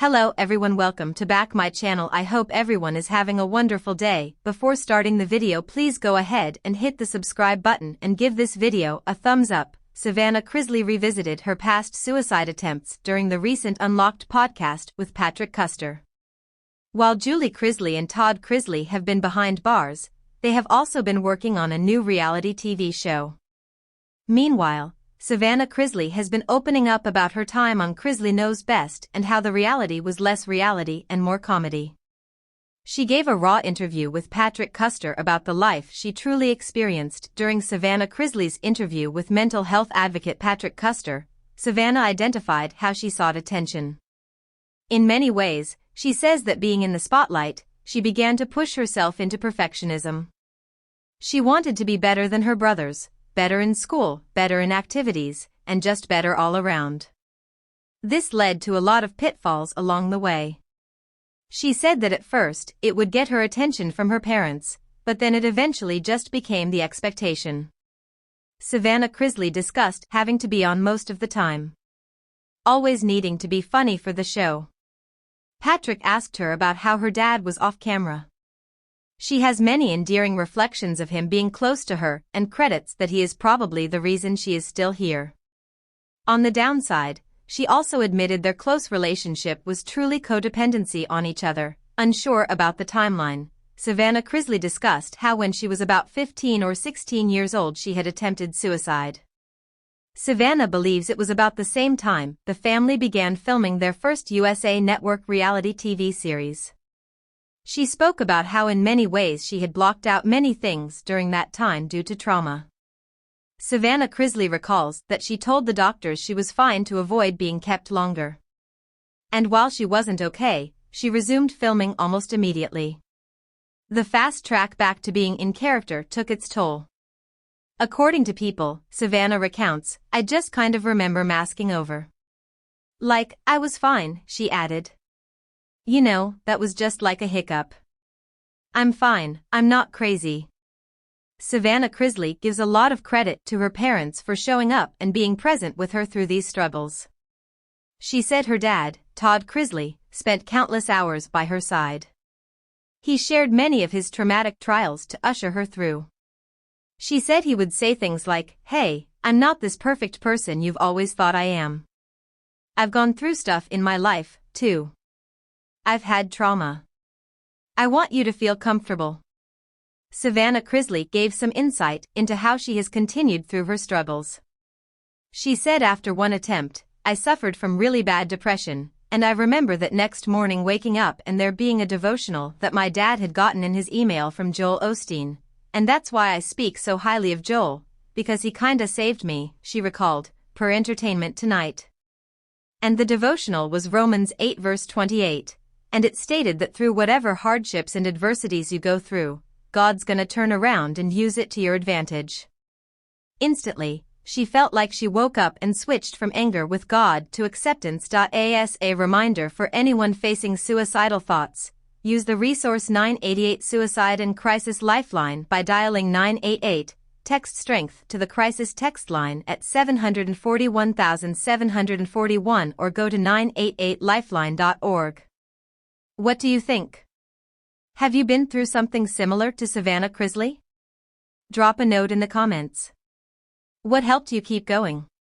Hello everyone, welcome to back my channel. I hope everyone is having a wonderful day. Before starting the video, please go ahead and hit the subscribe button and give this video a thumbs up. Savannah Chrisley revisited her past suicide attempts during the recent Unlocked podcast with Patrick Custer. While Julie Chrisley and Todd Chrisley have been behind bars, they have also been working on a new reality TV show. Meanwhile, Savannah Chrisley has been opening up about her time on Chrisley Knows Best and how the reality was less reality and more comedy. She gave a raw interview with Patrick Custer about the life she truly experienced during Savannah Chrisley's interview with mental health advocate Patrick Custer. Savannah identified how she sought attention. In many ways, she says that being in the spotlight, she began to push herself into perfectionism. She wanted to be better than her brothers, better in school, better in activities, and just better all around. This led to a lot of pitfalls along the way. She said that at first, it would get her attention from her parents, but then it eventually just became the expectation. Savannah Chrisley discussed having to be on most of the time, always needing to be funny for the show. Patrick asked her about how her dad was off camera. She has many endearing reflections of him being close to her and credits that he is probably the reason she is still here. On the downside, she also admitted their close relationship was truly codependency on each other. Unsure about the timeline, Savannah Chrisley discussed how when she was about 15 or 16 years old she had attempted suicide. Savannah believes it was about the same time the family began filming their first USA Network reality TV series. She spoke about how in many ways she had blocked out many things during that time due to trauma. Savannah Chrisley recalls that she told the doctors she was fine to avoid being kept longer. And while she wasn't okay, she resumed filming almost immediately. The fast track back to being in character took its toll. According to People, Savannah recounts, "I just kind of remember masking over. Like, I was fine," she added. "You know, that was just like a hiccup. I'm fine, I'm not crazy." Savannah Chrisley gives a lot of credit to her parents for showing up and being present with her through these struggles. She said her dad, Todd Chrisley, spent countless hours by her side. He shared many of his traumatic trials to usher her through. She said he would say things like, "Hey, I'm not this perfect person you've always thought I am. I've gone through stuff in my life, too. I've had trauma. I want you to feel comfortable." Savannah Chrisley gave some insight into how she has continued through her struggles. She said after one attempt, "I suffered from really bad depression, and I remember that next morning waking up and there being a devotional that my dad had gotten in his email from Joel Osteen, and that's why I speak so highly of Joel, because he kinda saved me," she recalled, per Entertainment Tonight. And the devotional was Romans 8 verse 28. And it stated that through whatever hardships and adversities you go through, God's gonna turn around and use it to your advantage. Instantly, she felt like she woke up and switched from anger with God to acceptance. As a reminder for anyone facing suicidal thoughts, use the resource 988 Suicide and Crisis Lifeline by dialing 988, text strength to the crisis text line at 741,741 or go to 988lifeline.org. What do you think? Have you been through something similar to Savannah Chrisley? Drop a note in the comments. What helped you keep going?